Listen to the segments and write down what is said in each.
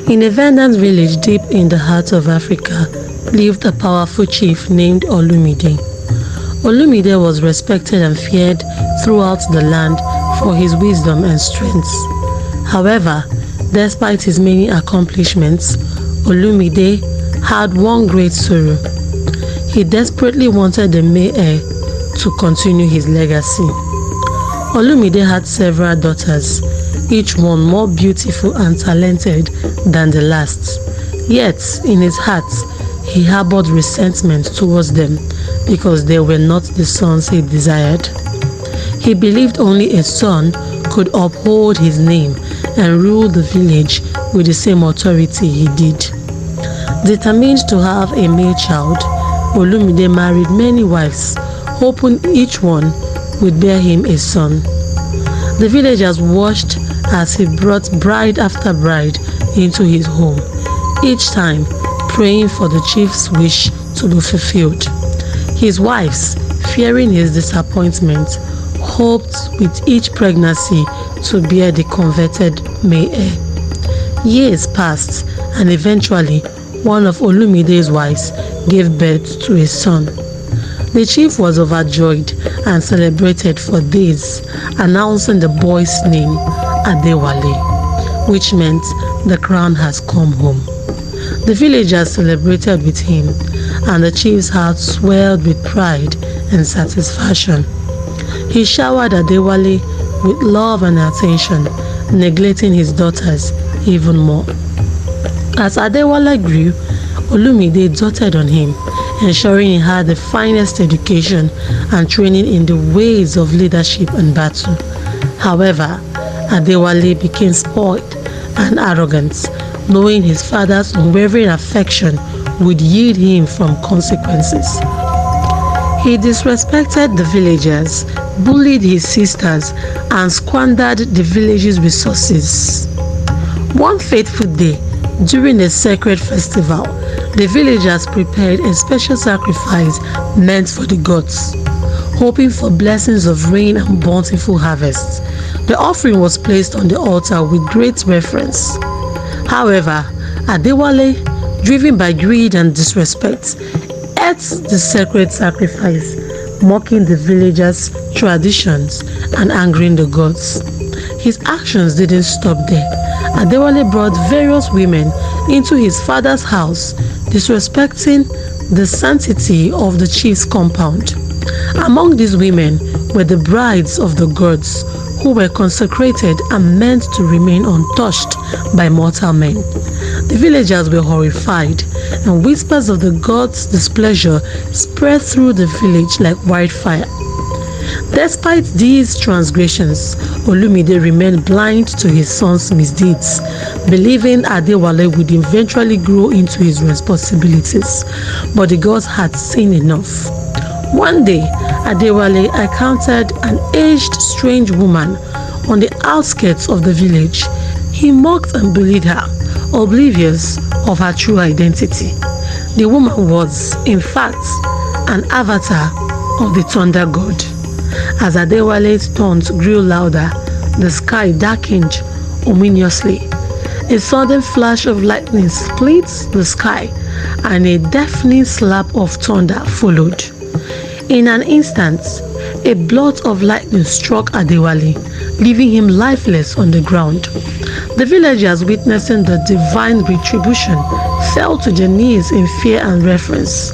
In a verdant village deep in the heart of Africa lived a powerful chief named Olumide. Olumide was respected and feared throughout the land for his wisdom and strength. However, despite his many accomplishments, Olumide had one great sorrow. He desperately wanted the May heir to continue his legacy. Olumide had several daughters, each one more beautiful and talented than the last. Yet, in his heart, he harbored resentment towards them because they were not the sons he desired. He believed only a son could uphold his name and rule the village with the same authority he did. Determined to have a male child, Olumide married many wives, hoping each one would bear him a son. The villagers watched as he brought bride after bride into his home, each time praying for the chief's wish to be fulfilled. His wives, fearing his disappointment, hoped with each pregnancy to bear the coveted May heir. Years passed, and eventually one of Olumide's wives gave birth to a son. The chief was overjoyed and celebrated for days, announcing the boy's name Adewale, which meant the crown has come home. The villagers celebrated with him, and the chief's heart swelled with pride and satisfaction. He showered Adewale with love and attention, neglecting his daughters even more. As Adewale grew, Olumide doted on him, ensuring he had the finest education and training in the ways of leadership and battle. However, Adewale became spoiled and arrogant, knowing his father's unwavering affection would yield him from consequences. He disrespected the villagers, bullied his sisters, and squandered the village's resources. One fateful day, during a sacred festival, the villagers prepared a special sacrifice meant for the gods, hoping for blessings of rain and bountiful harvests. The offering was placed on the altar with great reverence. However, Adewale, driven by greed and disrespect, ate the sacred sacrifice, mocking the villagers' traditions and angering the gods. His actions didn't stop there. Adewale brought various women into his father's house, disrespecting the sanctity of the chief's compound. Among these women were the brides of the gods, who were consecrated and meant to remain untouched by mortal men. The villagers were horrified, and whispers of the gods' displeasure spread through the village like wildfire. Despite these transgressions, Olumide remained blind to his son's misdeeds, believing Adewale would eventually grow into his responsibilities, but the gods had seen enough. One day, Adewale encountered an aged strange woman on the outskirts of the village. He mocked and bullied her, oblivious of her true identity. The woman was, in fact, an avatar of the thunder god. As Adewale's taunts grew louder, the sky darkened ominously. A sudden flash of lightning split the sky, and a deafening slap of thunder followed. In an instant, a bolt of lightning struck Adewale, leaving him lifeless on the ground. The villagers, witnessing the divine retribution, fell to their knees in fear and reverence.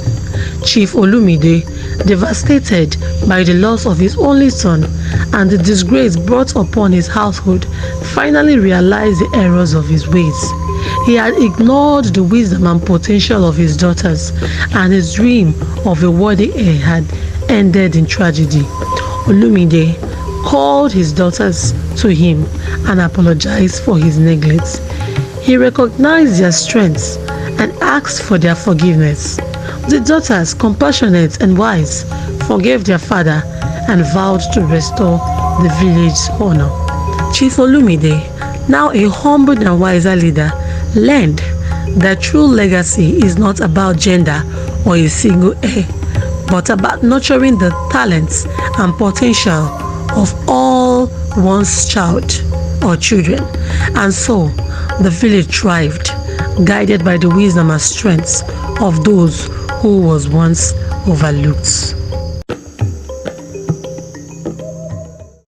Chief Olumide, devastated by the loss of his only son and the disgrace brought upon his household, finally realized the errors of his ways. He had ignored the wisdom and potential of his daughters, and his dream of a worthy heir had ended in tragedy. Olumide called his daughters to him and apologized for his neglect. He recognized their strengths and asked for their forgiveness. The daughters, compassionate and wise, forgave their father and vowed to restore the village's honor. Chief Olumide, now a humble and wiser leader, learned that true legacy is not about gender or a single heir, but about nurturing the talents and potential of all one's child or children. And so, the village thrived, guided by the wisdom and strength of those who was once overlooked.